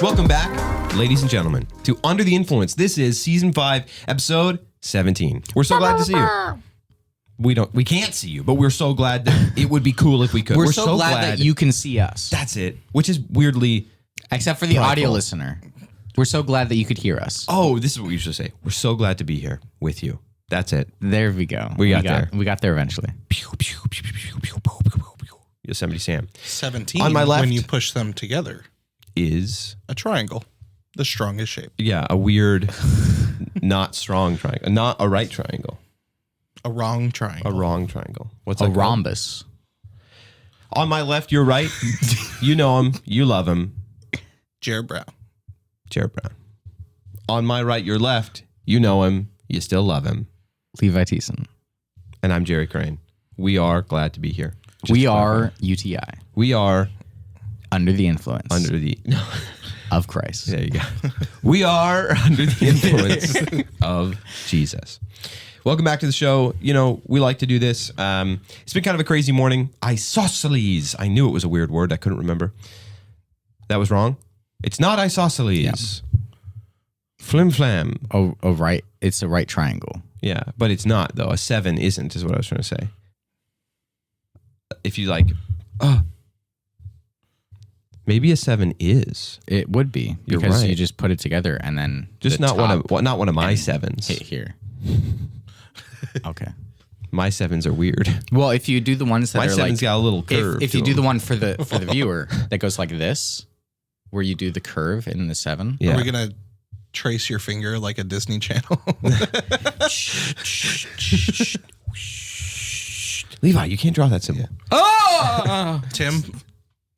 Welcome back, ladies and gentlemen, to Under the Influence. This is season 5, episode 17. We're so glad to see you. We can't see you, but we're so glad that it would be cool if we could. We're so glad that you can see us. That's it. Which is weirdly, except for the audio listener. We're so glad that you could hear us. oh, this is what we usually say. We're so glad to be here with you. That's it. There we go. We got there. We got there eventually. Yosemite Sam. 17 On my left when you push them together. Is A triangle. The strongest shape. yeah, a weird, not strong triangle, not a right triangle, A wrong triangle. a wrong triangle. What's A that called? rhombus. On my left, you're right. You know him. You love him. Jared Brown. Jared Brown. On my right, your left, you know him. You still love him. Levi Thiessen. And I'm Jerry Crane. We are glad to be here. Just We to are clarify. UTI. We are Under the influence under the... of Christ. There you go. We are under the influence of Jesus. Welcome back to the show. You know, we like to do this. It's been kind of a crazy morning. Isosceles. I knew it was a weird word. I couldn't remember. That was wrong. It's not isosceles. Yeah. Flim flam. Oh, right. It's a right triangle. Yeah, but it's not, though. A 7 isn't, is what I was trying to say. If you like... maybe a 7 is. It would be You're because right. you just put it together and then Just the not top one of my and 7s. hit here. Okay. My 7s are weird. Well, if you do the ones that My are 7's like got a little curve. if to you do them. the one for the viewer that goes like this, where you do the curve in the 7. Yeah. Are we going to trace your finger like a Disney Channel? Levi, you can't draw that symbol. Oh! Tim,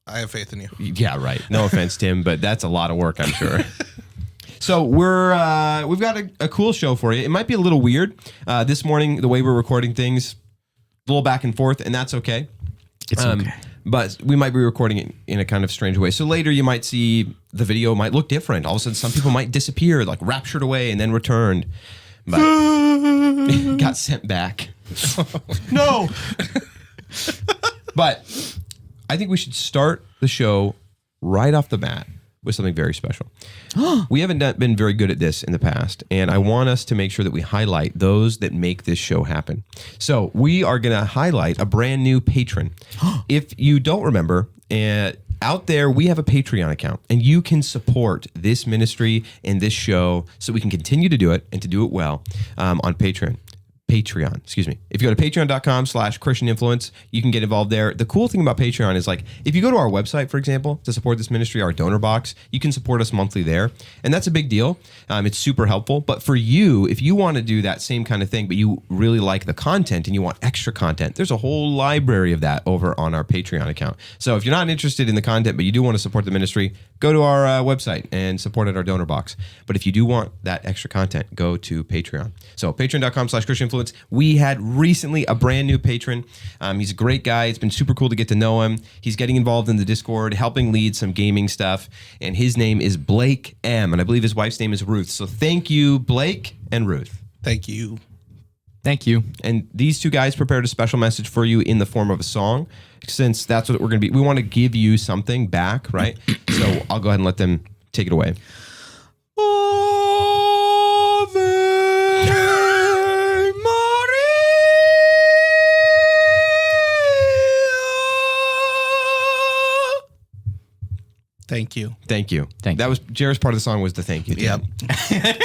I have faith in you. Yeah, right. No offense, Tim, but that's a lot of work, I'm sure. So we've got a cool show for you. It might be a little weird this morning, the way we're recording things, a little back and forth, and that's okay. It's okay. But we might be recording it in a kind of strange way. So later you might see the video might look different. All of a sudden, some people might disappear, like raptured away and then returned. But got sent back. No. But I think we should start the show right off the bat with something very special. We haven't been very good at this in the past, and I want us to make sure that we highlight those that make this show happen. So we are going to highlight a brand new patron. If you don't remember, out there, we have a Patreon account, and you can support this ministry and this show so we can continue to do it and to do it well on Patreon. Excuse me. If you go to patreon.com/Christian Influence, you can get involved there. The cool thing about Patreon is, like, if you go to our website, for example, to support this ministry, our donor box, you can support us monthly there. And that's a big deal. It's super helpful. But for you, if you want to do that same kind of thing, but you really like the content and you want extra content, there's a whole library of that over on our Patreon account. So if you're not interested in the content, but you do want to support the ministry, go to our website and support at our donor box. But if you do want that extra content, go to Patreon. So patreon.com/Christian Influence. We had recently a brand new patron. He's a great guy. It's been super cool to get to know him. He's getting involved in the Discord, helping lead some gaming stuff. And his name is BlakeM. And I believe his wife's name is Ruth. So thank you, Blake and Ruth. Thank you. Thank you. And these two guys prepared a special message for you in the form of a song, since that's what we're going to be. We want to give you something back, right? So I'll go ahead and let them take it away. Thank you. Thank you. Thank that you. was Jared's part of the song was the thank you. Yep.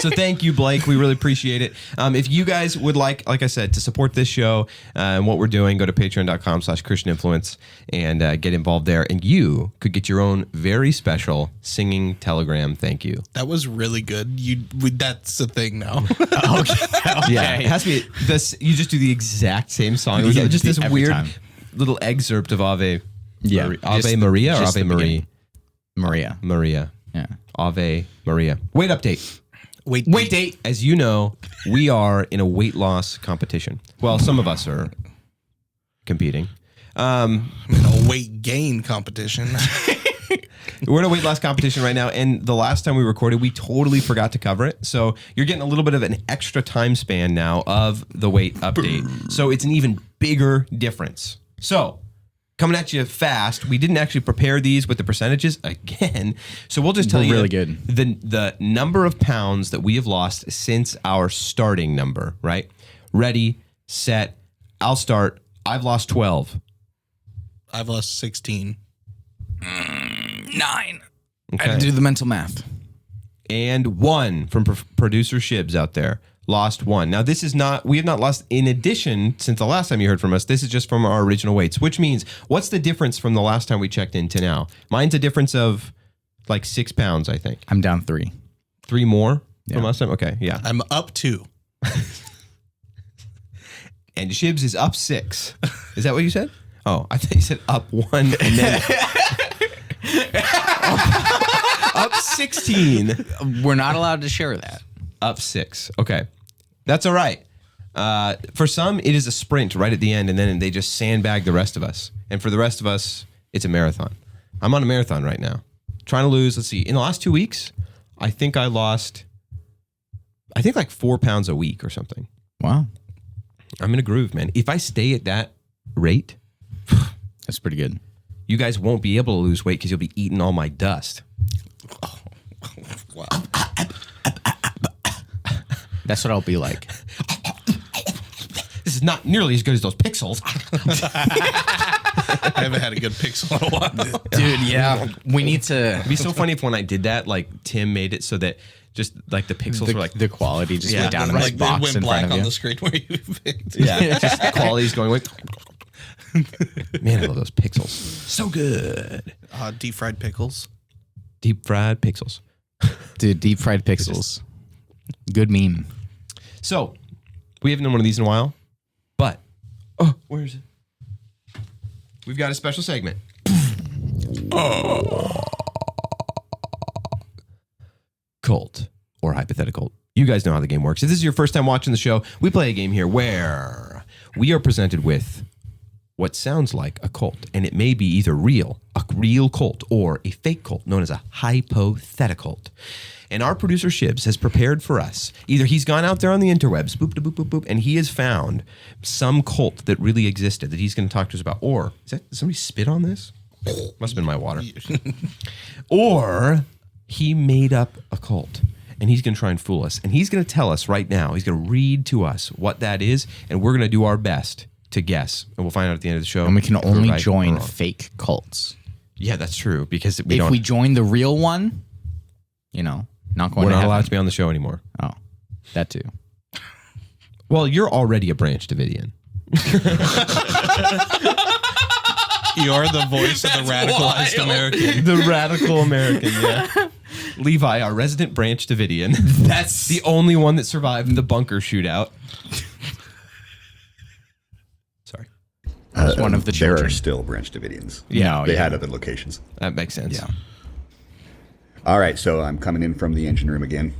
So thank you, Blake. We really appreciate it. If you guys would like I said, to support this show and what we're doing, go to patreon.com/Christian Influence and get involved there. And you could get your own very special singing telegram. Thank you. That was really good. That's the thing now. Okay. Yeah, it has to be this. You just do the exact same song. It was Yeah, just this every weird time. little excerpt of Ave. Yeah. Ave Maria or just Ave the Marie? beginning. Maria. Maria. Yeah. Ave Maria. Weight update. Wait, date. As you know, we are in a weight loss competition. Well, some of us are competing. A weight gain competition. We're in a weight loss competition right now, and the last time we recorded, we totally forgot to cover it. So you're getting a little bit of an extra time span now of the weight update. So it's an even bigger difference. So coming at you fast. We didn't actually prepare these with the percentages again. So we'll just tell you really good. the number of pounds that we have lost since our starting number, right? Ready, set, I'll start. I've lost 12. I've lost 16. 9. I Okay. had to do the mental math. And 1 from producer Shibs out there. Lost 1. Now, this is not, we have not lost in addition since the last time you heard from us. This is just from our original weights, which means what's the difference from the last time we checked in to now? Mine's a difference of like 6 pounds, I think. I'm down 3. 3 more Yeah. from last time? Okay, yeah. I'm up 2. And Shibs is up 6. Is that what you said? Oh, I thought you said up 1 and then up 16. We're not allowed to share that. Up 6. Okay. That's all right. For some, it is a sprint right at the end, and then they just sandbag the rest of us. And for the rest of us, it's a marathon. I'm on a marathon right now. Trying to lose, let's see, in the last 2 weeks, I think I lost, like 4 pounds a week or something. Wow. I'm in a groove, man. If I stay at that rate, That's pretty good. you guys won't be able to lose weight because you'll be eating all my dust. Wow. That's what I'll be like. This is not nearly as good as those pixels. I haven't had a good pixel in a while. Dude, yeah. We need to... It'd be so funny if when I did that, like Tim made it so that just like the pixels were like, the quality just Yeah. went down in this Like, it box went in front black of on you. the screen where you picked. yeah, just the quality's going like, man, I love those pixels. So good. Deep fried pickles. Deep fried pixels. Dude, deep fried pixels. Good meme. So we haven't done one of these in a while, but where is it? We've got a special segment. Cult or hypothetical. You guys know how the game works. If this is your first time watching the show, we play a game here where we are presented with what sounds like a cult, and it may be either a real cult, or a fake cult known as a hypothetical. And our producer Shibs has prepared for us. Either he's gone out there on the interwebs, boop, boop, boop, boop, and he has found some cult that really existed that he's going to talk to us about. Or, did somebody spit on this? Must have been my water. Or he made up a cult, and he's going to try and fool us. And he's going to tell us right now, he's going to read to us what that is, and we're going to do our best to guess. And we'll find out at the end of the show. And we can if we're only right or join wrong. fake cults. Yeah, that's true, because If we join the real one, not going we're to not heaven. allowed to be on the show anymore. Oh, that too. Well, you're already a Branch Davidian. You're the voice of the radicalized American. The radical American, yeah. Levi, our resident Branch Davidian. That's The only one that survived the bunker shootout. Sorry. one of the There children. are still Branch Davidians. Yeah, They yeah. had other locations. That makes sense. Yeah. All right, so I'm coming in from the engine room again.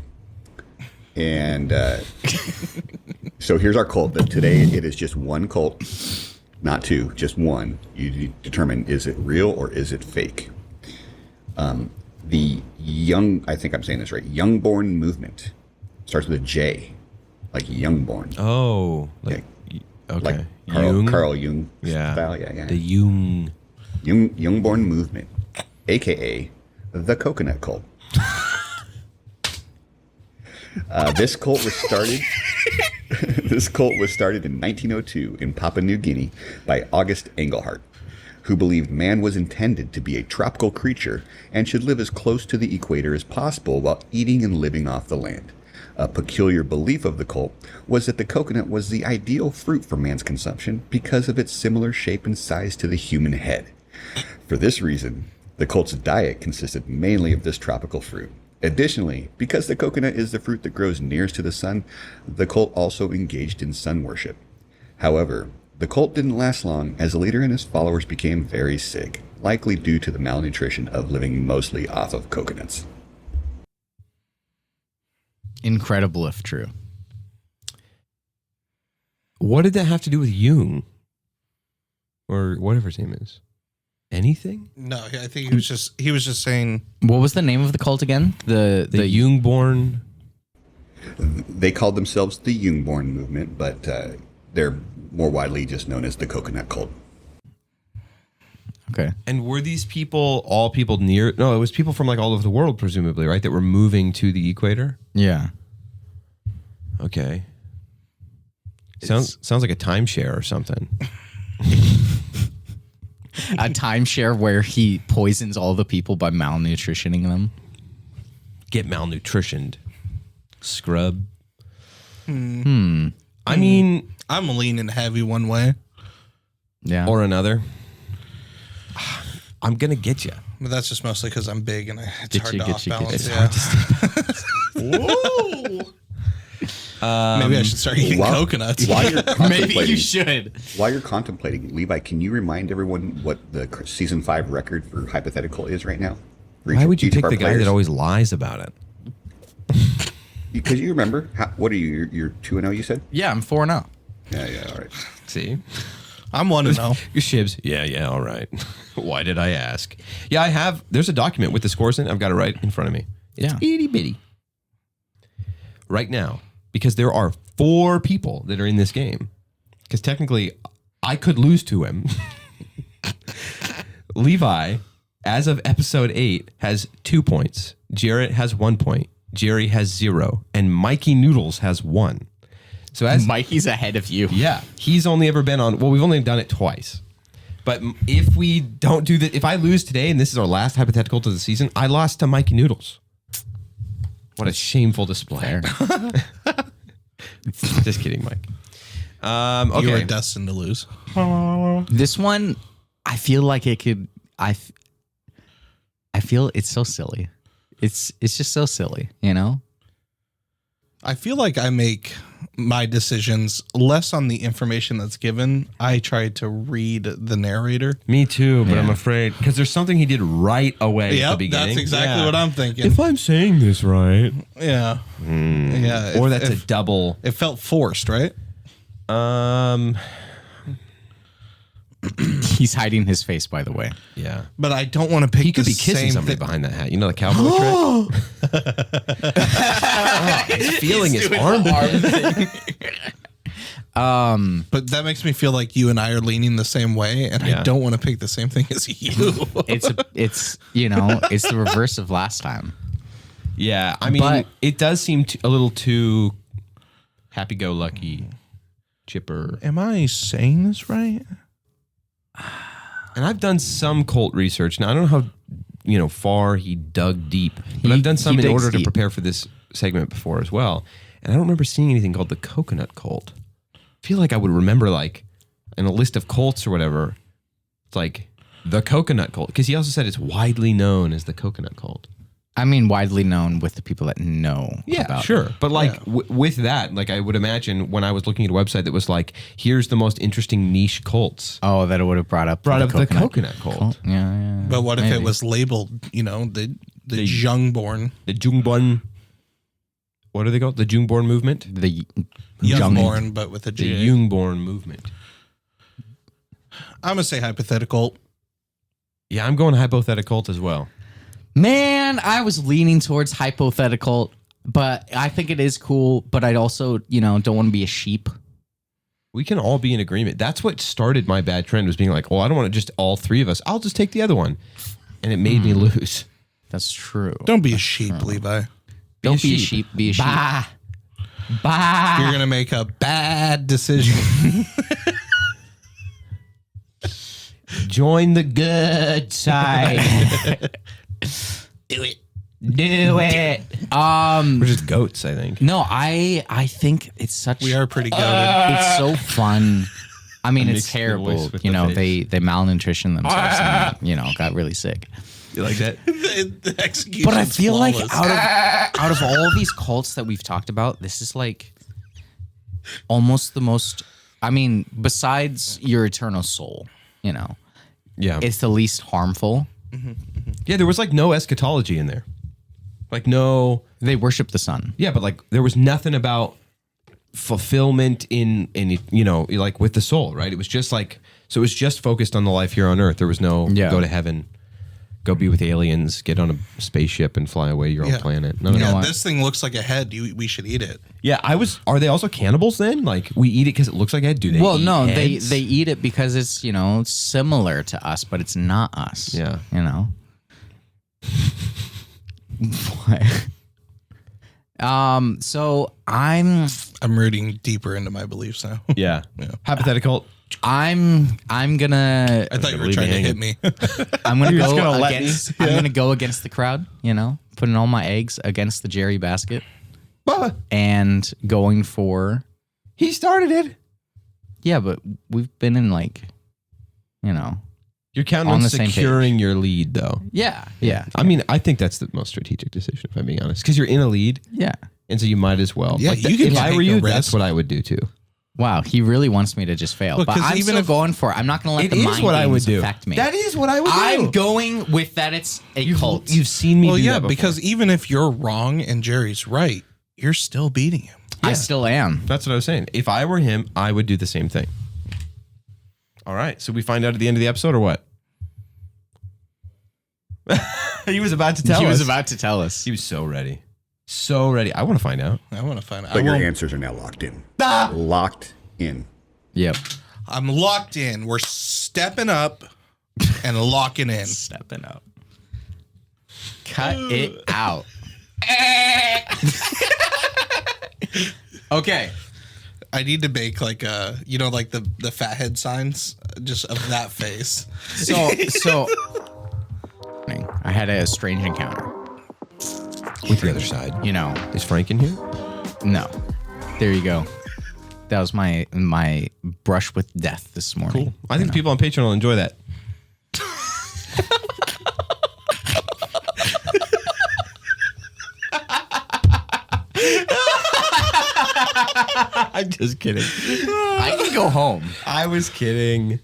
And so here's our cult. Today it is just one cult, not two, just one. You determine, is it real or is it fake? The I think I'm saying this right, Youngborn movement starts with a J, like Youngborn. Oh, like, okay. Like Jung? Carl Jung Yeah. style. Yeah. The Jung. Youngborn movement, a.k.a. the Coconut Cult. This cult was started. This cult was started in 1902 in Papua New Guinea by August Engelhardt, who believed man was intended to be a tropical creature and should live as close to the equator as possible while eating and living off the land. A peculiar belief of the cult was that the coconut was the ideal fruit for man's consumption because of its similar shape and size to the human head. For this reason, the cult's diet consisted mainly of this tropical fruit. Additionally, because the coconut is the fruit that grows nearest to the sun, the cult also engaged in sun worship. However, the cult didn't last long as the leader and his followers became very sick, likely due to the malnutrition of living mostly off of coconuts. Incredible if true. What did that have to do with Jung? Or whatever his name is? Anything? No, I think he was just saying. What was the name of the cult again? The Jungborn. They called themselves the Youngborn movement, but they're more widely just known as the Coconut Cult. Okay. And were these people all people near? No, it was people from like all over the world, presumably, right? That were moving to the equator. Yeah. Okay. Sounds like a timeshare or something. A timeshare where he poisons all the people by malnutritioning them. Get malnutritioned. Scrub. I mean, I'm leaning heavy one way, Yeah. or another. I'm gonna get you. but that's just mostly because I'm big and it's Get hard you, to get off you, get balance. you. Yeah. Whoa. Maybe I should start eating While- coconuts. While you're Maybe contemplating, you should. while you're contemplating, Levi, can you remind everyone what the season 5 record for Hypothetical is right now? For Why each- would you each of pick our the guy players? that always lies about it? Because you remember, what are you? You're 2-0, you said? Yeah, I'm 4-0. Yeah, all right. See? I'm 1-0. Shibs. Yeah, all right. Why did I ask? Yeah, I have. There's a document with the scores in it. I've got it right in front of me. It's Yeah. itty bitty. Right now, because there are 4 people that are in this game. Because technically, I could lose to him. Levi, as of episode 8, has 2 points. Jarrett has 1 point. Jerry has 0. And Mikey Noodles has 1. So as Mikey's ahead of you. yeah, he's only ever been on. Well, we've only done it twice. But if we don't do that, if I lose today and this is our last hypothetical to the season, I lost to Mikey Noodles. What a shameful display. Just kidding, Mike. You Okay. are destined to lose. This one, I feel like it could. I feel it's so silly. It's just so silly, you know. I feel like I make my decisions less on the information that's given. I try to read the narrator. Me too, but Yeah. I'm afraid because there's something he did right away at the Yep, beginning. that's exactly what I'm thinking. If I'm saying this right, Yeah. Yeah. or if- that's if- a double. It felt forced, right? He's hiding his face, by the way. Yeah. But I don't want to pick He could the be kissing same somebody thing. behind that hat. You know the cowboy trick? He's feeling his arm. But that makes me feel like you and I are leaning the same way, and Yeah. I don't want to pick the same thing as you. It's you know, it's the reverse of last time. Yeah, I mean, But- it does seem a little too happy-go-lucky, chipper. Am I saying this right? And I've done some cult research. Now I don't know how far he dug deep, but I've done some he in digs order to deep. prepare for this segment before as well. And I don't remember seeing anything called the coconut cult. I feel like I would remember like in a list of cults or whatever, it's like the coconut cult because he also said it's widely known as the coconut cult. I mean, widely known with the people that know. Yeah, about sure. it. But like with that, like I would imagine when I was looking at a website that was like, here's the most interesting niche cults. Oh, that it would have brought up The coconut cult. Yeah. But what if maybe. it was labeled, the Jungborn, The Jungbon. What are they called? The Jungborn movement? the Youngborn, but with a The J? Jungborn movement. I'm gonna say hypothetical. Yeah, I'm going hypothetical as well. Man, I was leaning towards hypothetical, but I think it is cool. But I'd also, don't want to be a sheep. We can all be in agreement. That's what started my bad trend was being like, well, I don't want to just all 3 of us. I'll just take the other one. And it made me lose. That's true. Don't be a sheep, Levi. Don't be a sheep. Be a sheep. Bah. You're gonna make a bad decision. Join the good side. Do it. We're just goats, I think. No, I think it's such. We are pretty goated. It's so fun. I mean, it's Mixed the terrible. voice with the They malnutrition themselves and got really sick. You like that? The execution's But I feel like flawless. out of all of these cults that we've talked about, this is like almost the most. I mean, besides your eternal soul, Yeah. it's the least harmful. Yeah, there was like no eschatology in there. Like no, They worship the sun. yeah, but like there was nothing about fulfillment in like with the soul, right? It was just like, so it was just focused on the life here on earth. There was no Yeah. go to heaven go be with aliens, get on a spaceship, and fly away to your own planet. None of Yeah, that. this thing looks like a head. We should eat it. Yeah, Are they also cannibals then? Like we eat it because it looks like a head? Do they? Well, eat no, heads? they eat it because it's similar to us, but it's not us. Yeah. What? So I'm rooting deeper into my beliefs now. Yeah. Hypothetical. gonna I thought you were leave trying to me hit me. I'm gonna just go gonna let me- against. I'm gonna go against the crowd. Putting all my eggs against the Jerry basket Bubba, and going for. he started it. Yeah, but we've been in You're counting On on the same securing your lead, though. Yeah. I mean, I think that's the most strategic decision, if I'm being honest, because you're in a lead, Yeah. and so you might as well. Yeah, you can if I take were a you, risk. that's what I would do too. Wow, he really wants me to just fail, Look, but 'cause I'm even still if- going for it. I'm not going to let It the is mind what I would games do. affect me. That is what I would do. I'm going with that. It's a cult. You've seen me Well, do yeah, that before. because even if you're wrong and Jerry's right, you're still beating him. I still am. That's what I was saying. If I were him, I would do the same thing. All right, so we find out at the end of the episode or what? He was about to tell us. He was about to tell us. He was so ready. So ready. I want to find out. I want to find out. But your answers are now locked in. Locked in. Yep. I'm locked in. We're stepping up and locking in. Stepping up. Cut it out. Okay. I need to make like the fathead signs just of that face. So I had a strange encounter. With the other side. Is Frank in here? No. There you go. That was my brush with death this morning. Cool. I think the people on Patreon will enjoy that. I'm just kidding. I can go home. I was kidding.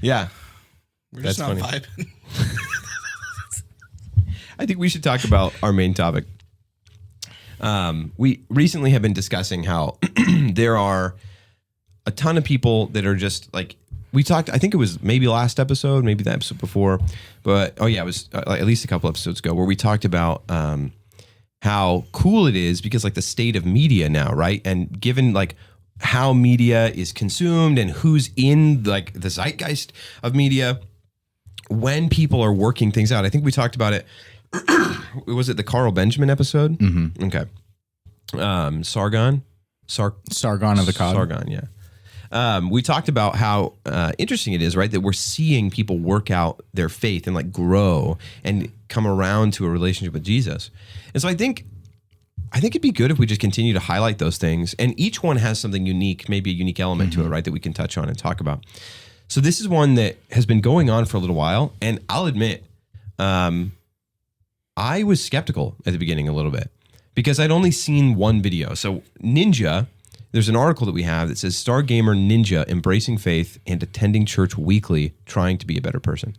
Yeah. We're just That's not funny. vibing. I think we should talk about our main topic. We recently have been discussing how there are a ton of people that are just like, we talked, I think it was maybe last episode, maybe the episode before, but it was at least a couple episodes ago where we talked about how cool it is because like the state of media now, right? And given like how media is consumed and who's in like the zeitgeist of media, when people are working things out. I think we talked about it. Was it the Carl Benjamin episode? Mm-hmm. Okay. Sargon of the Cod. Sargon, yeah. We talked about how interesting it is, right? That we're seeing people work out their faith and like grow and come around to a relationship with Jesus. And so I think it'd be good if we just continue to highlight those things. And each one has something unique, maybe a unique element to it, right? That we can touch on and talk about. So this is one that has been going on for a little while. And I'll admit, I was skeptical at the beginning a little bit because I'd only seen one video. So Ninja, there's an article that we have that says Star Gamer Ninja embracing faith and attending church weekly, trying to be a better person.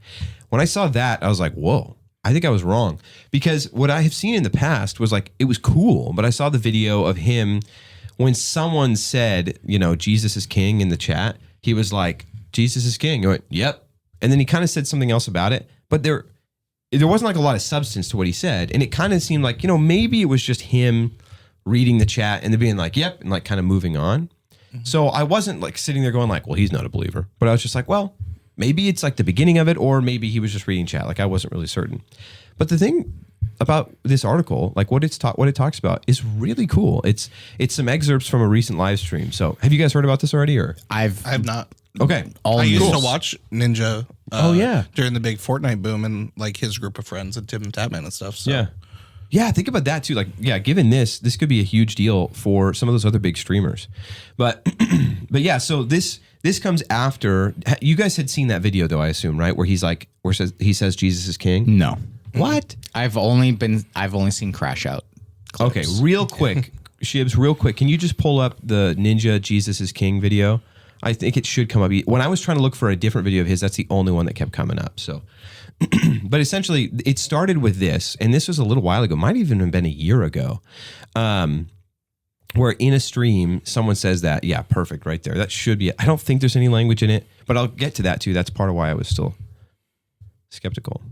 When I saw that, I was like, whoa, I think I was wrong. Because what I have seen in the past was like, it was cool, but I saw the video of him when someone said, Jesus is king in the chat, he was like, Jesus is king. I went, yep. And then he kind of said something else about it, but there wasn't like a lot of substance to what he said. And it kind of seemed like, maybe it was just him reading the chat and then being like, yep, and like kind of moving on. Mm-hmm. So I wasn't like sitting there going like, well, he's not a believer. But I was just like, well, maybe it's like the beginning of it, or maybe he was just reading chat. Like I wasn't really certain. But the thing about this article, like what it talks about is really cool. It's some excerpts from a recent live stream. So have you guys heard about this already? Or I have not. Okay. I used to watch Ninja. During the big Fortnite boom and like his group of friends and Tim Tapman and stuff. So. Yeah. Think about that too. Like, yeah, given this could be a huge deal for some of those other big streamers. But yeah, so this comes after you guys had seen that video though, I assume, right? Where he says Jesus is king. No. What? I've only seen Crash Out clips. Okay, real quick, Shibs, real quick. Can you just pull up the Ninja Jesus is king video? I think it should come up. When I was trying to look for a different video of his, that's the only one that kept coming up. So, but essentially, it started with this, and this was a little while ago. Might even have been a year ago, where in a stream someone says that. Yeah, perfect, right there. That should be it. I don't think there's any language in it, but I'll get to that too. That's part of why I was still skeptical.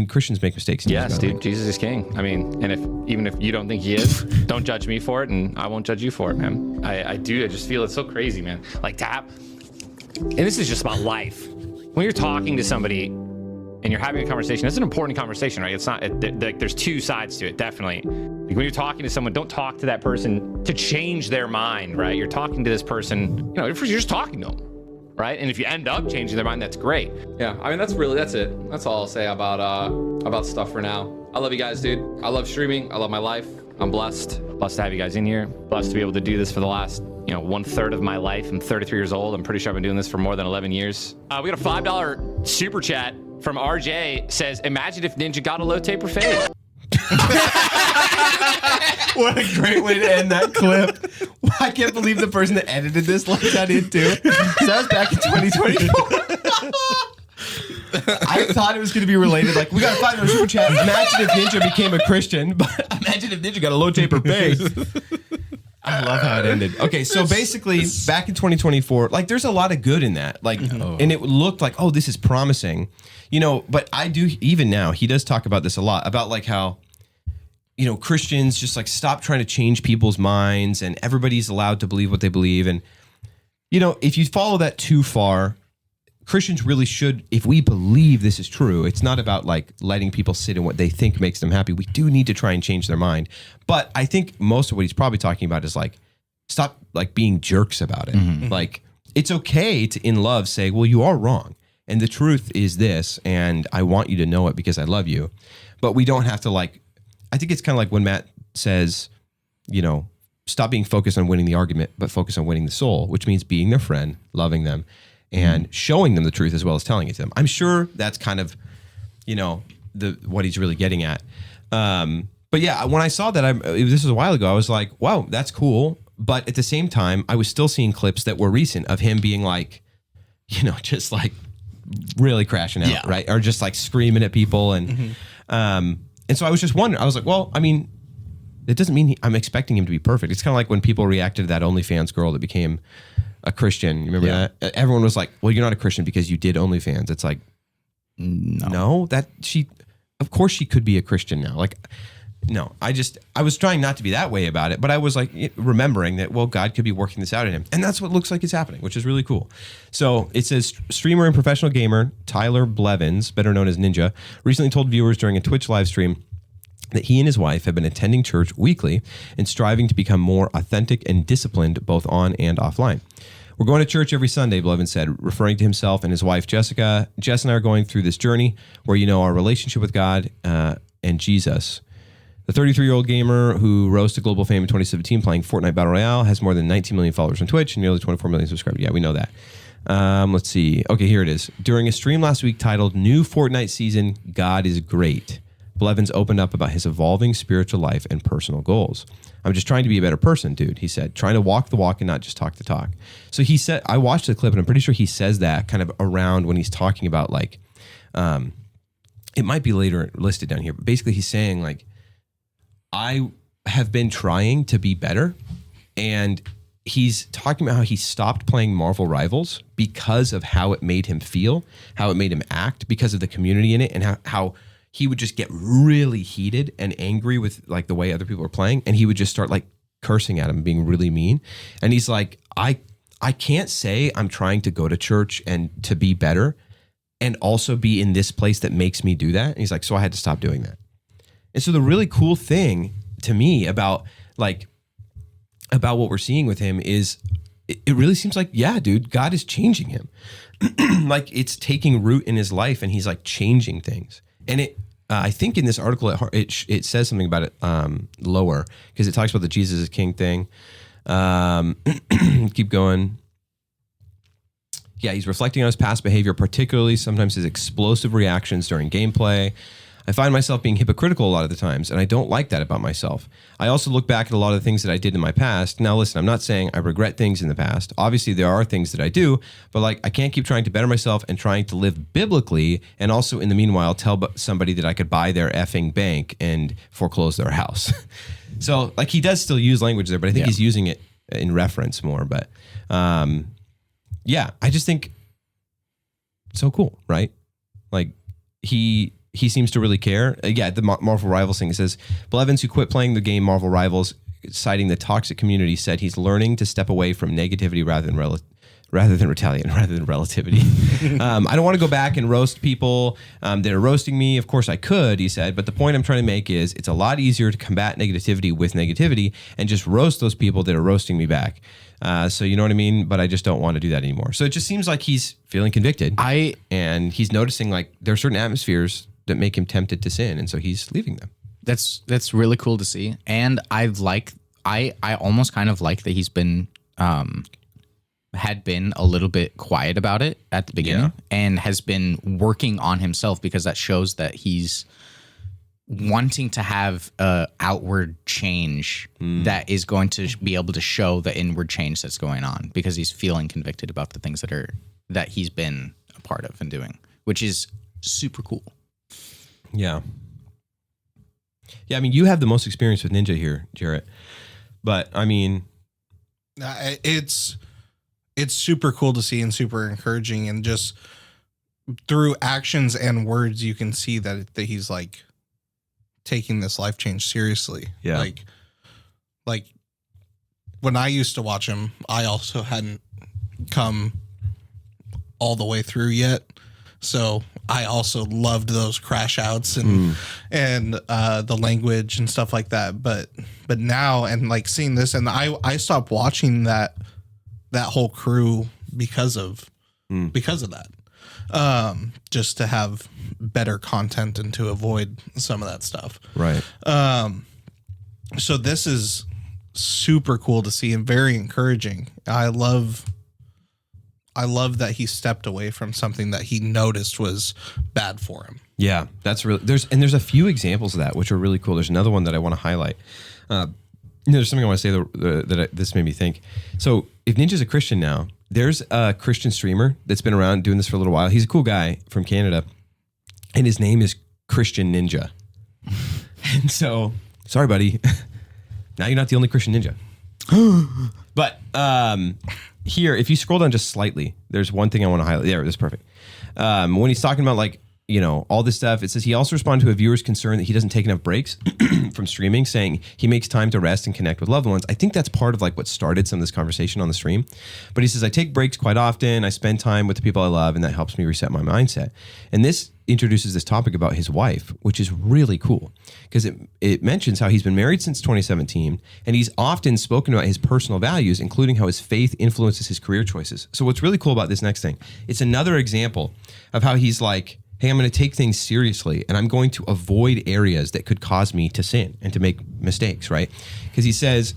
Christians make mistakes. Yes, dude. Jesus is king. I mean, and even if you don't think he is, don't judge me for it, and I won't judge you for it, man. I just feel it's so crazy, man. Like and this is just about life. When you're talking to somebody and you're having a conversation, it's an important conversation, right? It's not like there's two sides to it, definitely. Like when you're talking to someone, don't talk to that person to change their mind, right? You're talking to this person, you're just talking to them. Right, and if you end up changing their mind, that's great. Yeah, I mean that's it. That's all I'll say about stuff for now. I love you guys, dude. I love streaming. I love my life. I'm blessed. Blessed to have you guys in here. Blessed to be able to do this for the last 1/3 of my life. I'm 33 years old. I'm pretty sure I've been doing this for more than 11 years. We got a $5 super chat from RJ. Says, imagine if Ninja got a low taper fade. What a great way to end that clip. I can't believe the person that edited this let that in too. That was back in 2024. I thought it was going to be related. Like, we got a $5 super chat. Imagine if Ninja became a Christian, but imagine if Ninja got a low taper face. I love how it ended. Okay, so basically, back in 2024, like, there's a lot of good in that. Like, and it looked like, oh, this is promising. But I do, even now, he does talk about this a lot, about like how, Christians just like stop trying to change people's minds and everybody's allowed to believe what they believe. And, if you follow that too far, Christians really should, if we believe this is true, it's not about like letting people sit in what they think makes them happy. We do need to try and change their mind. But I think most of what he's probably talking about is like, stop like being jerks about it. Mm-hmm. Like, it's okay to, in love, say, well, you are wrong. And the truth is this, and I want you to know it because I love you. But we don't have to like, I think it's kind of like when Matt says, stop being focused on winning the argument, but focus on winning the soul, which means being their friend, loving them, and showing them the truth as well as telling it to them. I'm sure that's kind of, what he's really getting at. But yeah, when I saw that, this was a while ago, I was like, wow, that's cool. But at the same time, I was still seeing clips that were recent of him being like, just like really crashing out, right? Or just like screaming at people. And so I was just wondering, I was like, well, I mean, it doesn't mean I'm expecting him to be perfect. It's kind of like when people reacted to that OnlyFans girl that became a Christian. You remember that? Everyone was like, well, you're not a Christian because you did OnlyFans. It's like, no, of course she could be a Christian now. Like, no, I was trying not to be that way about it, but I was like remembering that, well, God could be working this out in him. And that's what looks like is happening, which is really cool. So it says streamer and professional gamer Tyler Blevins, better known as Ninja, recently told viewers during a Twitch live stream that he and his wife have been attending church weekly and striving to become more authentic and disciplined both on and offline. We're going to church every Sunday, Blevins said, referring to himself and his wife, Jessica. Jess and I are going through this journey where, our relationship with God and Jesus. The 33-year-old gamer who rose to global fame in 2017 playing Fortnite Battle Royale has more than 19 million followers on Twitch and nearly 24 million subscribers. Yeah, we know that. Let's see. Okay, here it is. During a stream last week titled New Fortnite Season, God is Great, Blevins opened up about his evolving spiritual life and personal goals. I'm just trying to be a better person, dude, he said. Trying to walk the walk and not just talk the talk. So he said, I watched the clip and I'm pretty sure he says that kind of around when he's talking about like, it might be later listed down here, but basically he's saying like, I have been trying to be better, and he's talking about how he stopped playing Marvel Rivals because of how it made him feel, how it made him act, because of the community in it, and how he would just get really heated and angry with like the way other people are playing, and he would just start like cursing at him, being really mean. And he's like, I can't say I'm trying to go to church and to be better and also be in this place that makes me do that. And he's like, so I had to stop doing that. And so the really cool thing to me about what we're seeing with him is it really seems like, yeah, dude, God is changing him. Like it's taking root in his life and he's like changing things. And I think in this article, it says something about it lower because it talks about the Jesus is King thing. Keep going. Yeah, he's reflecting on his past behavior, particularly sometimes his explosive reactions during gameplay. I find myself being hypocritical a lot of the times, and I don't like that about myself. I also look back at a lot of the things that I did in my past. Now, listen, I'm not saying I regret things in the past. Obviously, there are things that I do, but like I can't keep trying to better myself and trying to live biblically, and also in the meanwhile tell somebody that I could buy their effing bank and foreclose their house. So, like he does still use language there, but I think he's using it in reference more. But yeah, I just think it's so cool, right? Like he he seems to really care. The Marvel Rivals thing, it says, Bill Evans, who quit playing the game Marvel Rivals, citing the toxic community, said he's learning to step away from negativity rather than retaliate, rather than relativity. I don't want to go back and roast people that are roasting me. Of course I could, he said, but the point I'm trying to make is it's a lot easier to combat negativity with negativity and just roast those people that are roasting me back. So you know what I mean? But I just don't want to do that anymore. So it just seems like he's feeling convicted. And he's noticing like there are certain atmospheres that make him tempted to sin. And so he's leaving them. That's really cool to see. And I almost kind of like that he's been, had been a little bit quiet about it at the beginning and has been working on himself, because that shows that he's wanting to have a outward change that is going to be able to show the inward change that's going on, because he's feeling convicted about the things that he's been a part of and doing, which is super cool. Yeah. Yeah, I mean, you have the most experience with Ninja here, Jarrett. But I mean, it's super cool to see and super encouraging, and just through actions and words, you can see that he's like taking this life change seriously. Yeah. Like when I used to watch him, I also hadn't come all the way through yet. So I also loved those crash outs and the language and stuff like that. But now, and like seeing this, and I stopped watching that whole crew because of that. Just to have better content and to avoid some of that stuff. right. So this is super cool to see and very encouraging. I love that he stepped away from something that he noticed was bad for him. Yeah, that's really there's a few examples of that which are really cool. There's another one that I want to highlight. There's something I want to say that this made me think. So if Ninja's a Christian now, there's a Christian streamer that's been around doing this for a little while. He's a cool guy from Canada, and his name is Christian Ninja. And so, sorry, buddy. Now you're not the only Christian Ninja. But here, if you scroll down just slightly, there's one thing I want to highlight. There, that's perfect. When he's talking about like, you know, all this stuff, it says he also responded to a viewer's concern that he doesn't take enough breaks from streaming, saying he makes time to rest and connect with loved ones. I think that's part of like what started some of this conversation on the stream. But he says, I take breaks quite often. I spend time with the people I love, and that helps me reset my mindset. And this introduces this topic about his wife, which is really cool, because it mentions how he's been married since 2017, and he's often spoken about his personal values, including how his faith influences his career choices. So what's really cool about this next thing, it's another example of how he's like, hey, I'm going to take things seriously, and I'm going to avoid areas that could cause me to sin and to make mistakes, right? Because he says,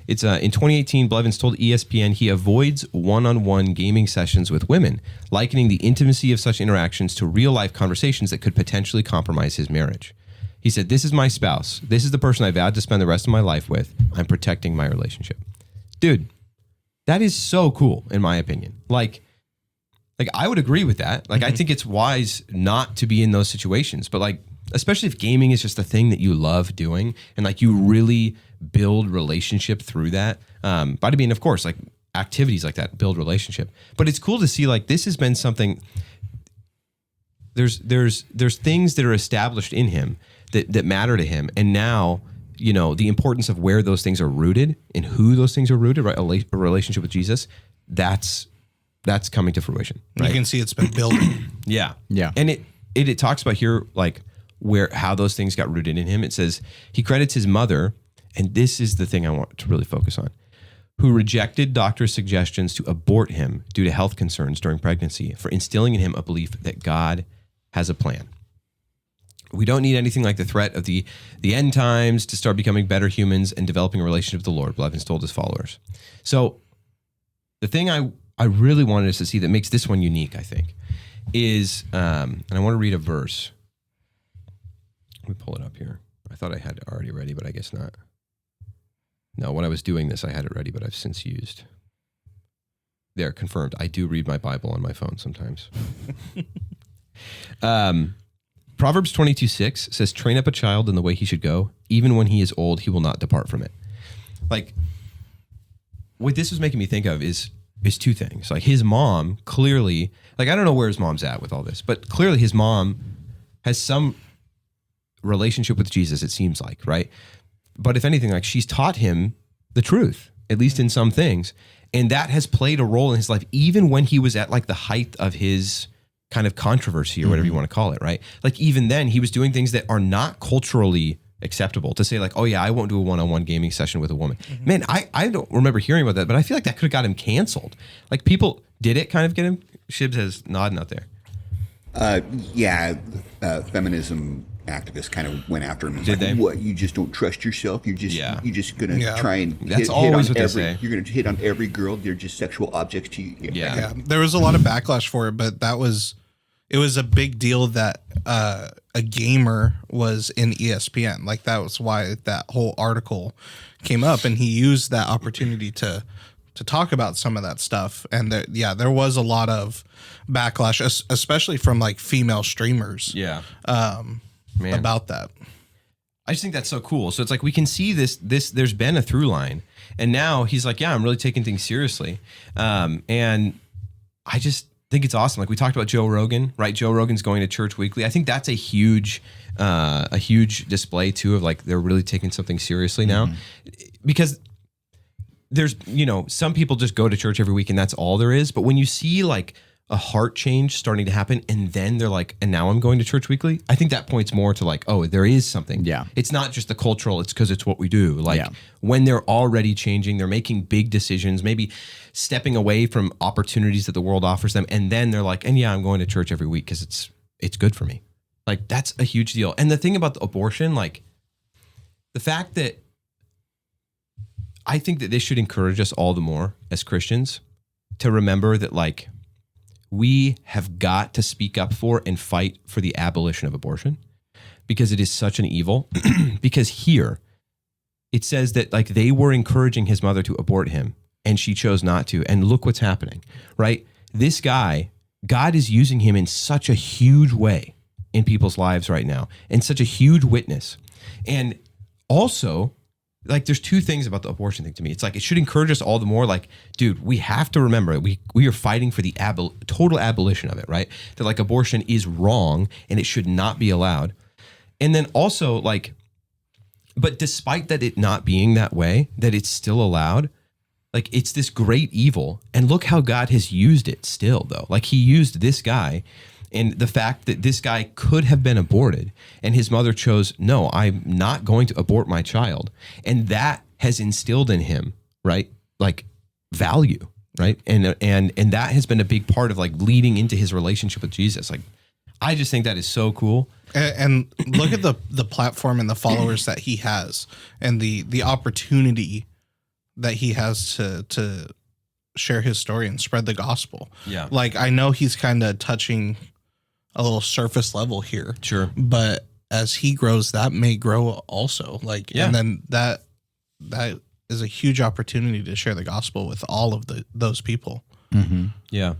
it's in 2018, Blevins told ESPN he avoids one-on-one gaming sessions with women, likening the intimacy of such interactions to real-life conversations that could potentially compromise his marriage. He said, this is my spouse. This is the person I vowed to spend the rest of my life with. I'm protecting my relationship. Dude, that is so cool, in my opinion. Like I would agree with that. Like, I think it's wise not to be in those situations, but like, especially if gaming is just a thing that you love doing and like you really build relationship through that. But I mean, of course, like activities like that build relationship, but it's cool to see like this has been something, there's things that are established in him that matter to him. And now, you know, the importance of where those things are rooted and who those things are rooted, right? A relationship with Jesus, that's coming to fruition. Right? You can see it's been building. Yeah. Yeah. And it talks about here, like how those things got rooted in him. It says he credits his mother, and this is the thing I want to really focus on, who rejected doctors' suggestions to abort him due to health concerns during pregnancy, for instilling in him a belief that God has a plan. We don't need anything like the threat of the end times to start becoming better humans and developing a relationship with the Lord, Blevins told his followers. So the thing I really wanted us to see that makes this one unique, I think, is, and I want to read a verse. Let me pull it up here. I thought I had it already ready, but I guess not. No, when I was doing this, I had it ready, but I've since used. There, confirmed. I do read my Bible on my phone sometimes. Proverbs 22:6 says, train up a child in the way he should go. Even when he is old, he will not depart from it. Like, what this was making me think of is two things. Like, his mom clearly, like, I don't know where his mom's at with all this, but clearly his mom has some relationship with Jesus, it seems like, right? But if anything, like she's taught him the truth, at least in some things. And that has played a role in his life, even when he was at like the height of his kind of controversy or whatever you want to call it, right? Like even then he was doing things that are not culturally acceptable to say like, oh yeah, I won't do a one-on-one gaming session with a woman. Man, I don't remember hearing about that, but I feel like that could have got him canceled. Like people, did it kind of get him? Shibs has nodding out there. Feminism activists kind of went after him. And Did like, they? What? You just don't trust yourself. You're just gonna try and That's hit always on what they every. say. You're gonna hit on every girl. They're just sexual objects to you. Yeah, there was a lot of backlash for it, but it was a big deal that a gamer was in ESPN. Like that was why that whole article came up, and he used that opportunity to talk about some of that stuff. And there was a lot of backlash, especially from like female streamers. Yeah. Man. About that. I just think that's so cool. So it's like we can see this there's been a through line, and now he's like, yeah, I'm really taking things seriously. And I just think it's awesome. Like we talked about Joe Rogan, right? Joe Rogan's going to church weekly. I think that's a huge display too of like they're really taking something seriously now, because there's, some people just go to church every week and that's all there is. But when you see like a heart change starting to happen and then they're like, and now I'm going to church weekly, I think that points more to like, oh, there is something. Yeah. It's not just the cultural, it's because it's what we do. Like when they're already changing, they're making big decisions, maybe stepping away from opportunities that the world offers them. And then they're like, and yeah, I'm going to church every week because it's good for me. Like that's a huge deal. And the thing about the abortion, like the fact that I think that this should encourage us all the more as Christians to remember that like we have got to speak up for and fight for the abolition of abortion because it is such an evil. Because here it says that like they were encouraging his mother to abort him and she chose not to. And look what's happening, right? This guy, God is using him in such a huge way in people's lives right now and such a huge witness. And also, like there's two things about the abortion thing to me. It's like it should encourage us all the more. Like, dude, we have to remember we are fighting for the total abolition of it, right? That like abortion is wrong and it should not be allowed. And then also like, but despite that it not being that way, that it's still allowed, like it's this great evil. And look how God has used it still though. Like he used this guy. And the fact that this guy could have been aborted and his mother chose, no, I'm not going to abort my child. And that has instilled in him, right? Like value, right? And that has been a big part of like leading into his relationship with Jesus. Like, I just think that is so cool. And look at the platform and the followers that he has and the opportunity that he has to share his story and spread the gospel. Yeah. Like I know he's kind of touching a little surface level here. Sure. But as he grows, that may grow also. Like, and then that is a huge opportunity to share the gospel with all of those people. Mm-hmm. Yeah.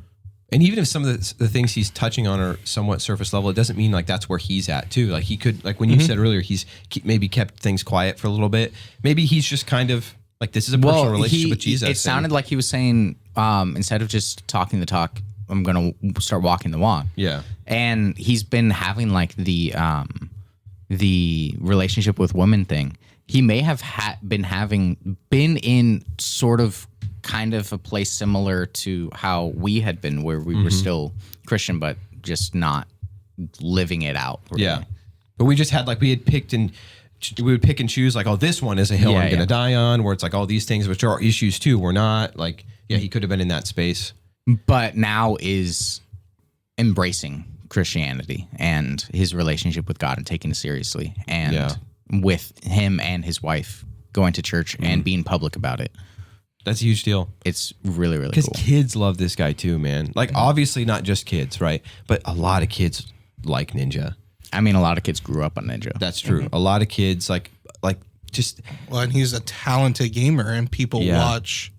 And even if some of the things he's touching on are somewhat surface level, it doesn't mean like that's where he's at too. Like he could, like when you said earlier, he's maybe kept things quiet for a little bit. Maybe he's just kind of like, this is a personal relationship with Jesus. It sounded like he was saying, instead of just talking the talk, I'm going to start walking the walk. Yeah. And he's been having like the relationship with women thing. He may have been in sort of kind of a place similar to how we had been, where we were still Christian, but just not living it out. Really. Yeah. But we just had like, we would pick and choose like, oh, this one is a hill I'm going to die on, where it's like all these things, which are issues too. We're not like, he could have been in that space. But now is embracing Christianity and his relationship with God and taking it seriously. And with him and his wife going to church and being public about it. That's a huge deal. It's really, really Because cool. kids love this guy too, man. Like obviously not just kids, right? But a lot of kids like Ninja. I mean, a lot of kids grew up on Ninja. That's true. A lot of kids like just. Well, and he's a talented gamer, and people watch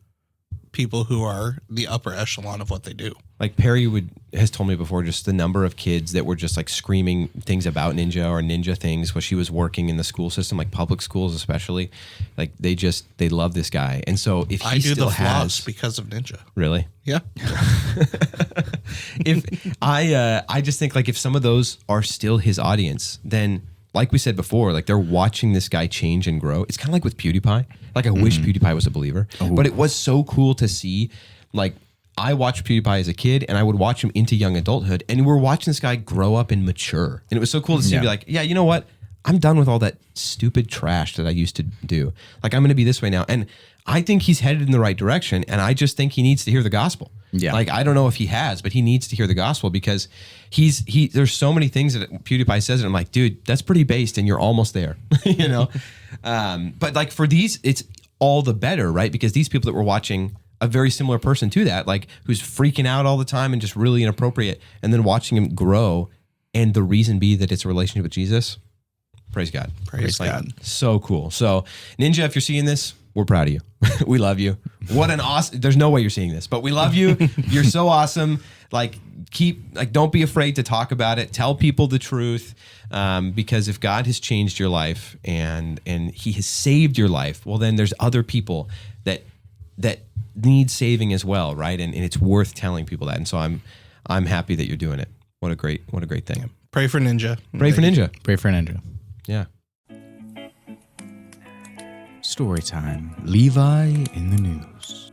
people who are the upper echelon of what they do. Like Perry has told me before, just the number of kids that were just like screaming things about Ninja or Ninja things when she was working in the school system, like public schools especially. Like they love this guy. And so if he I do still the floss has because of Ninja. Really? Yeah. If I just think like if some of those are still his audience, then like we said before, like they're watching this guy change and grow. It's kind of like with PewDiePie. Like I wish PewDiePie was a believer, but it was so cool to see. Like I watched PewDiePie as a kid, and I would watch him into young adulthood, and we're watching this guy grow up and mature, and it was so cool to see him be like, yeah, you know what? I'm done with all that stupid trash that I used to do. Like I'm going to be this way now, and I think he's headed in the right direction, and I just think he needs to hear the gospel. Yeah. Like I don't know if he has, but he needs to hear the gospel because there's so many things that PewDiePie says, and I'm like, dude, that's pretty based, and you're almost there, you know. But like for these, it's all the better, right? Because these people that were watching a very similar person to that, like who's freaking out all the time and just really inappropriate, and then watching him grow, and the reason be that it's a relationship with Jesus. Praise God. Praise God. So cool. So Ninja, if you're seeing this, we're proud of you. We love you. What an awesome, there's no way you're seeing this, but we love you. You're so awesome. Like don't be afraid to talk about it. Tell people the truth. Because if God has changed your life and he has saved your life, well, then there's other people that need saving as well. Right. And it's worth telling people that. And so I'm happy that you're doing it. What a great thing. Pray for Ninja. Pray for Ninja. Pray for Andrew. Yeah. Story time. Levi in the news.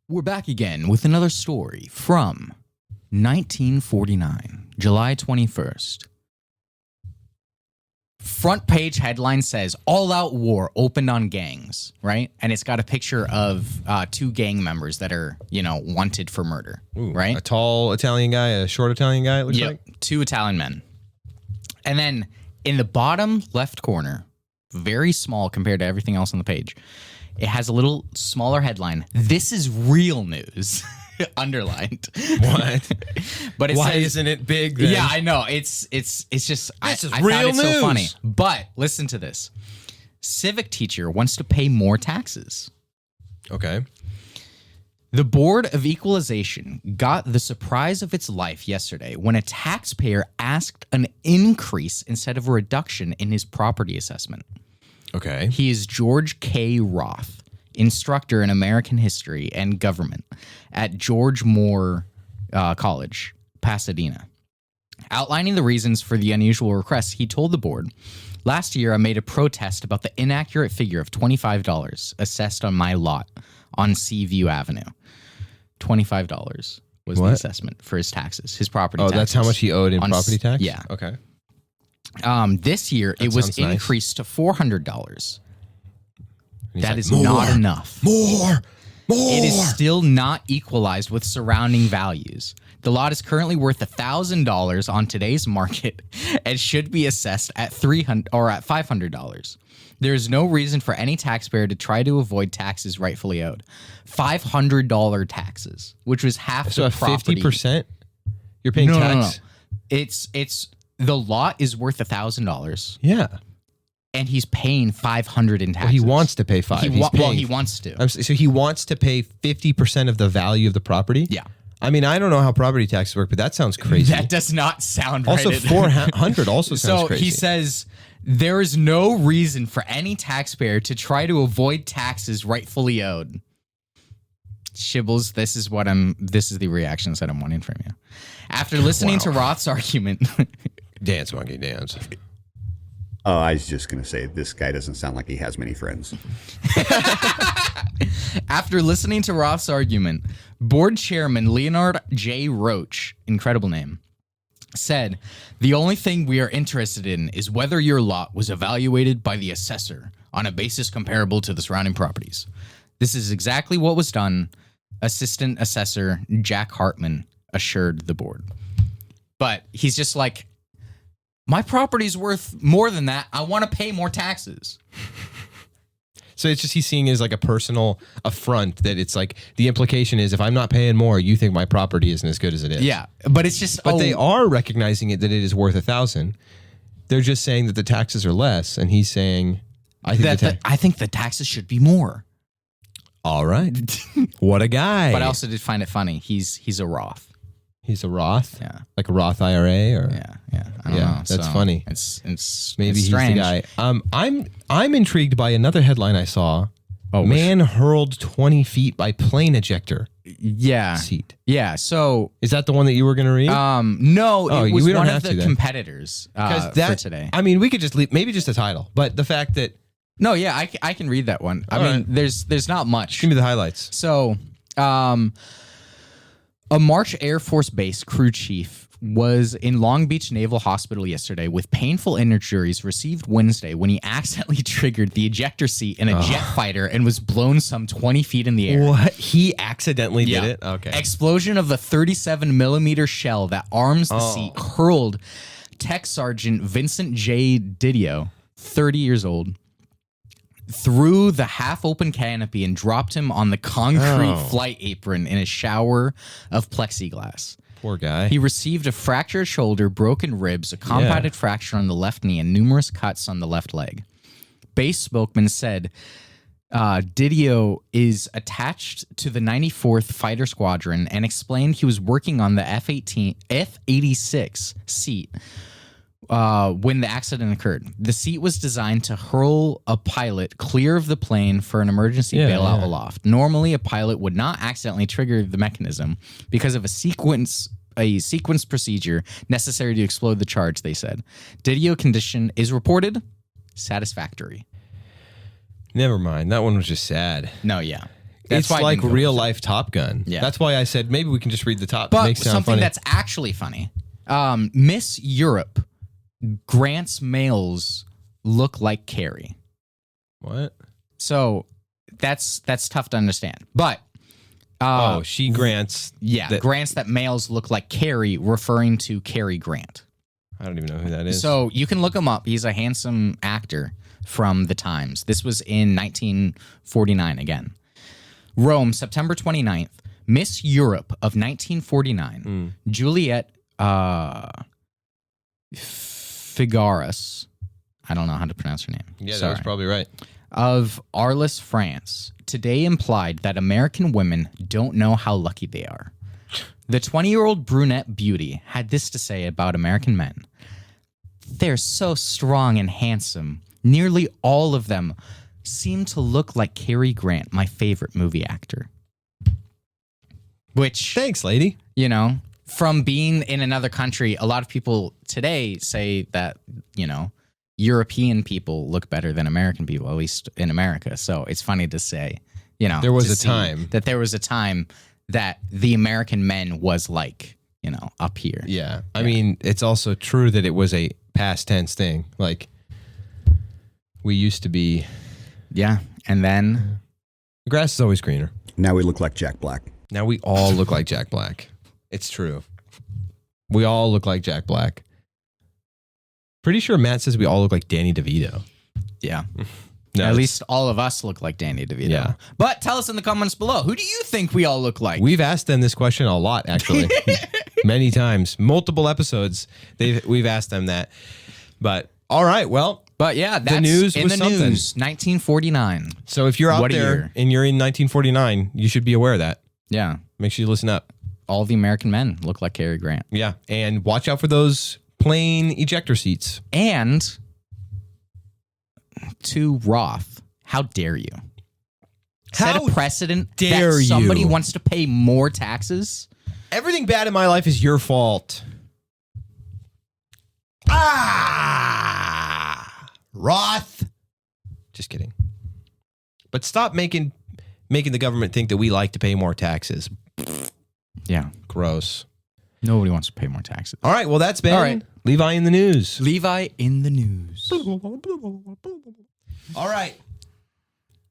We're back again with another story from 1949, July 21st. Front page headline says, All Out War opened on gangs, right? And it's got a picture of two gang members that are, wanted for murder, right? A tall Italian guy, a short Italian guy, it looks like. Two Italian men. And then in the bottom left corner, very small compared to everything else on the page, it has a little smaller headline. This is real news. Underlined. What? But it Why says, isn't it big then? Yeah, I know. It's just This is I real found it news. so funny. But listen to this. Civic teacher wants to pay more taxes. Okay. The Board of Equalization got the surprise of its life yesterday when a taxpayer asked an increase instead of a reduction in his property assessment. Okay. He is George K. Roth, instructor in American history and government at George Moore College, Pasadena. Outlining the reasons for the unusual request, he told the board, Last year I made a protest about the inaccurate figure of $25 assessed on my lot on Seaview Avenue. $25 was the assessment for his taxes, his property taxes. Oh, that's how much he owed in property tax? Yeah. Okay. This year, it was sounds nice. increased to $400. That like, is "More, not enough. More. It is still not equalized with surrounding values. The lot is currently worth $1,000 on today's market and should be assessed at $300 or at $500. There is no reason for any taxpayer to try to avoid taxes rightfully owed. $500 taxes, which was half So the a property. 50%? You're paying tax? No. It's the lot is worth $1,000 Yeah. and he's paying $500 in taxes. Well, he wants to pay $500. He wants to. So he wants to pay 50% of the value of the property? Yeah. I mean, I don't know how property taxes work, but that sounds crazy. That does not sound Also, right. 400 also sounds So crazy. he says there is no reason for any taxpayer to try to avoid taxes rightfully owed. Shibbles, this is the reactions that I'm wanting from you. After listening to Roth's argument, Dance, monkey, dance. Oh, I was just going to say, this guy doesn't sound like he has many friends. After listening to Roth's argument, board chairman Leonard J. Roach, incredible name, said, The only thing we are interested in is whether your lot was evaluated by the assessor on a basis comparable to the surrounding properties. This is exactly what was done, Assistant Assessor Jack Hartman assured the board. But he's just like, my property's worth more than that. I want to pay more taxes. So it's just he's seeing it as like a personal affront that it's like the implication is if I'm not paying more, you think my property isn't as good as it is. Yeah, but it's just... But they are recognizing it that it is worth $1,000. They're just saying that the taxes are less, and he's saying, I think the taxes should be more. All right. What a guy. But I also did find it funny. He's a Roth. He's a Roth? Yeah. Like a Roth IRA? Or Yeah. I don't know. That's funny. It's Maybe it's he's strange. the guy. I'm intrigued by another headline I saw Oh, Man hurled 20 feet by plane ejector yeah. seat. Yeah. So, Is that the one that you were going to read? no, Oh, it was we don't one have of to the then. competitors for today. I mean, we could just leave, maybe just the title, but the fact that, No, yeah, I can read that one. I mean, there's not much. give me the highlights. So, a March Air Force Base crew chief was in Long Beach Naval Hospital yesterday with painful injuries received Wednesday when he accidentally triggered the ejector seat in a jet fighter and was blown some 20 feet in the air. What? He accidentally did it? Okay. Explosion of the 37 millimeter shell that arms the seat hurled Tech Sergeant Vincent J. Didio, 30 years old, through the half-open canopy and dropped him on the concrete flight apron in a shower of plexiglass. Poor guy. He received a fractured shoulder, broken ribs, a compounded fracture on the left knee, and numerous cuts on the left leg. Base spokesman said Didio is attached to the 94th Fighter Squadron and explained he was working on the F-86 seat when the accident occurred. The seat was designed to hurl a pilot clear of the plane for an emergency bailout aloft. Normally, a pilot would not accidentally trigger the mechanism because of a sequence procedure necessary to explode the charge, they said. Didio condition is reported satisfactory. Never mind. That one was just sad. No, yeah. It's why I like didn't go real with it. life Top Gun. Yeah. That's why I said maybe we can just read the top. But Makes it sound something funny. that's actually funny. Miss Europe grants males look like Carrie. What? So that's tough to understand. But She grants. grants that males look like Carrie, referring to Cary Grant. I don't even know who that is. So you can look him up. He's a handsome actor from the Times. This was in 1949 again. Rome, September 29th. Miss Europe of 1949. Juliette Figueras. I don't know how to pronounce her name. Yeah, that Sorry. was probably right. Of Arles, France, today implied that American women don't know how lucky they are. The 20-year-old brunette beauty had this to say about American men. They're so strong and handsome. Nearly all of them seem to look like Cary Grant, my favorite movie actor. Which, Thanks, lady. you know, from being in another country, a lot of people today say that, you know, European people look better than American people, at least in America. So it's funny to say, you know, There was to a see time. that there was a time that the American men was like, you know, up here. Yeah. I mean, it's also true that it was a past tense thing. Like, we used to be. Yeah. And then The grass is always greener. Now we look like Jack Black. Now we all look like Jack Black. It's true. We all look like Jack Black. Pretty sure Matt says we all look like Danny DeVito. yeah. No, At it's- least all of us look like Danny DeVito. Yeah. But tell us in the comments below, who do you think we all look like? We've asked them this question a lot, actually. Many times. Multiple episodes. We've asked them that. But all right, well, But yeah, that's news in was the something. news. 1949. so if you're out What a there year. and you're in 1949, you should be aware of that. Yeah. Make sure you listen up. All the American men look like Cary Grant. Yeah. And watch out for those plane ejector seats. And to Roth, how dare you? Set How a precedent dare that somebody you. wants to pay more taxes. Everything bad in my life is your fault. Roth. Just kidding. But stop making the government think that we like to pay more taxes. Yeah. Gross. Nobody wants to pay more taxes. All right, well, that's been All right. Levi in the news. Levi in the news. All right.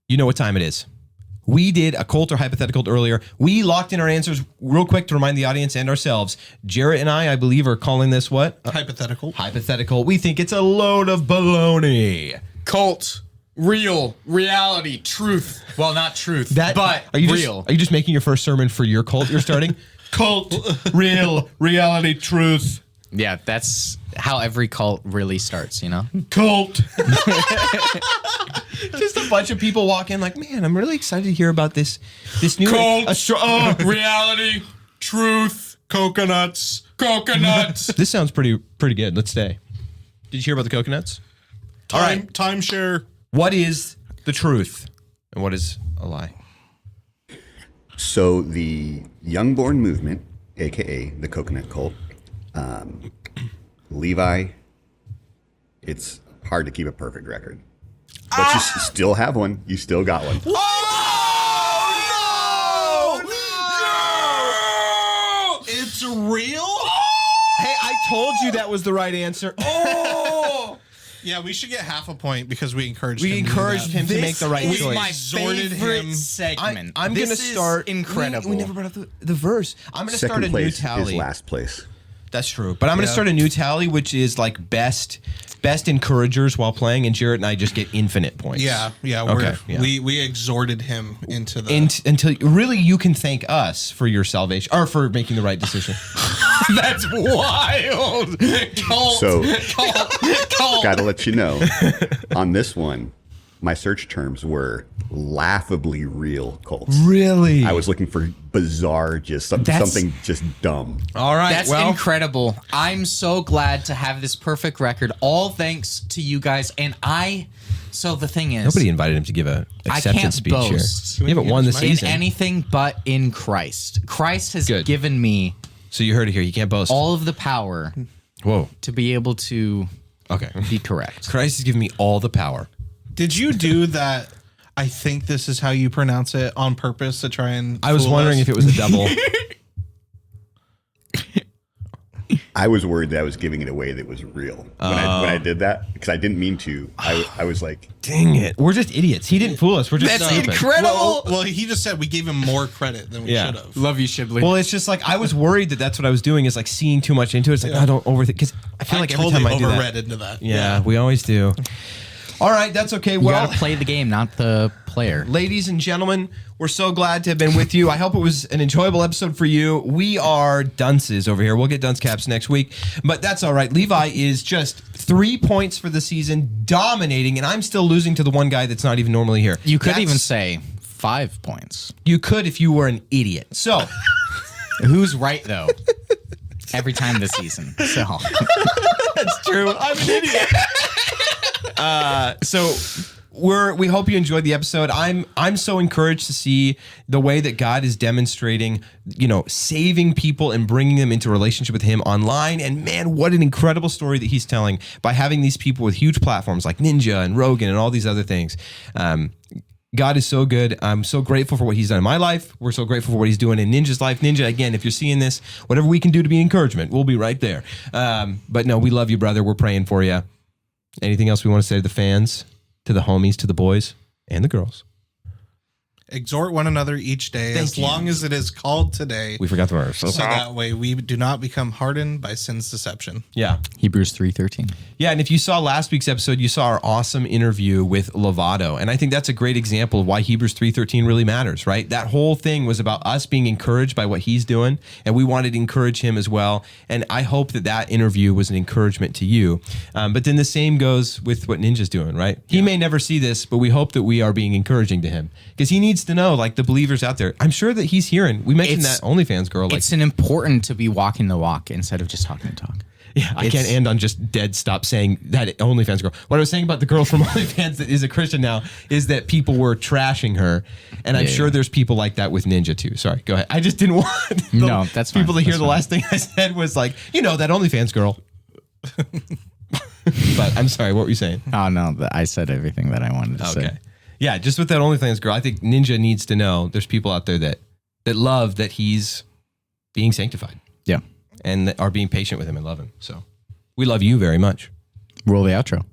You know what time it is. We did a Colt or hypothetical earlier. We locked in our answers real quick to remind the audience and ourselves. Jarrett and I believe, are calling this what? Hypothetical. Hypothetical. We think it's a load of baloney. Cult. Real. Reality. Truth. Well, not truth, but are you real. Are you just making your first sermon for your cult you're starting? Cult, real, reality, truth. Yeah, that's how every cult really starts, you know? Cult. Just a bunch of people walk in like, man, I'm really excited to hear about this new Cult. Reality. Truth. Coconuts. Coconuts. This sounds pretty good. Let's stay. Did you hear about the coconuts? All right. Timeshare. What is the truth? And what is a lie? So the Youngborn movement, aka the Coconut Cult, Levi, it's hard to keep a perfect record. But you still have one. You still got one. It's real? Hey, I told you that was the right answer. Oh! Yeah, we should get half a point because we encouraged We him. encouraged him to make the right This is choice. my exhorted favorite him. segment. I'm going to This is start. incredible. We never brought up the verse. I'm going to start Second a new place is tally. last place. That's true. But I'm going to start a new tally, which is like best encouragers while playing, and Jarrett and I just get infinite points. Yeah. Okay, yeah. We exhorted him into the. Until really you can thank us for your salvation or for making the right decision. That's wild. So, gotta let you know, on this one, my search terms were laughably real cults. Really? I was looking for bizarre, just something just dumb. All right. That's incredible. I'm so glad to have this perfect record. All thanks to you guys. And so the thing is, nobody invited him to give a I acceptance can't speech boast here. You haven't won the in season. anything but in Christ. Christ has Good. given me So you heard it here. You can't boast. all of the power Whoa. to be able to Okay. be correct. Christ has given me all the power. Did you do that? I think this is how you pronounce it on purpose to try and. I was wondering if it was a double. I was worried that I was giving it away that was real when I did that, because I didn't mean to. I was like, Dang it. We're just idiots. He didn't fool us. We're just That's stupid. incredible. Well, he just said we gave him more credit than we Yeah. should have. Love you, Shibley. Well, it's just like I was worried that that's what I was doing is like seeing too much into it. It's like, I don't overthink because I feel like every totally time I do overread that. into that. Yeah, we always do. All right, that's okay. you Well, gotta play the game, not the player. ladies and gentlemen, we're so glad to have been with you. I hope it was an enjoyable episode for you. We are dunces over here. We'll get dunce caps next week, but that's all right. Levi is just 3 points for the season, dominating, and I'm still losing to the one guy that's not even normally here. You could That's- even say 5 points. you could if you were an idiot. So Who's right though? Every time this season. So that's true. I'm an idiot. So we hope you enjoyed the episode. I'm so encouraged to see the way that God is demonstrating, saving people and bringing them into relationship with Him online. And man, what an incredible story that He's telling by having these people with huge platforms like Ninja and Rogan and all these other things. God is so good. I'm so grateful for what He's done in my life. We're so grateful for what He's doing in Ninja's life. Ninja, again, if you're seeing this, whatever we can do to be encouragement, we'll be right there. But no, we love you, brother. We're praying for you. Anything else we want to say to the fans, to the homies, to the boys, and the girls? Exhort one another each day as long as it is called today. We forgot the verse. So that way we do not become hardened by sin's deception. Yeah. Hebrews 3:13. Yeah, and if you saw last week's episode, you saw our awesome interview with Lovato. And I think that's a great example of why Hebrews 3:13 really matters, right? That whole thing was about us being encouraged by what he's doing, and we wanted to encourage him as well. And I hope that that interview was an encouragement to you. But then the same goes with what Ninja's doing, right? He may never see this, but we hope that we are being encouraging to him because he needs to know, like the believers out there. I'm sure that he's hearing. We mentioned that OnlyFans girl. Like, It's an important to be walking the walk instead of just talking the talk. yeah, I can't end on just dead stop saying that OnlyFans girl. What I was saying about the girl from OnlyFans that is a Christian now is that people were trashing her. And I'm sure there's people like that with Ninja too. Sorry, go ahead. I just didn't want No, that's fine. people to hear That's the fine. last thing I said was like, that OnlyFans girl. But I'm sorry, what were you saying? Oh no, I said everything that I wanted to say. Okay. Yeah, just with that OnlyFans girl, I think Ninja needs to know there's people out there that love that he's being sanctified Yeah. and that are being patient with him and love him. So we love you very much. Roll the outro.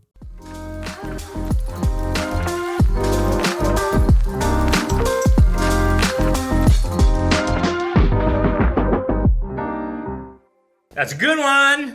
That's a good one.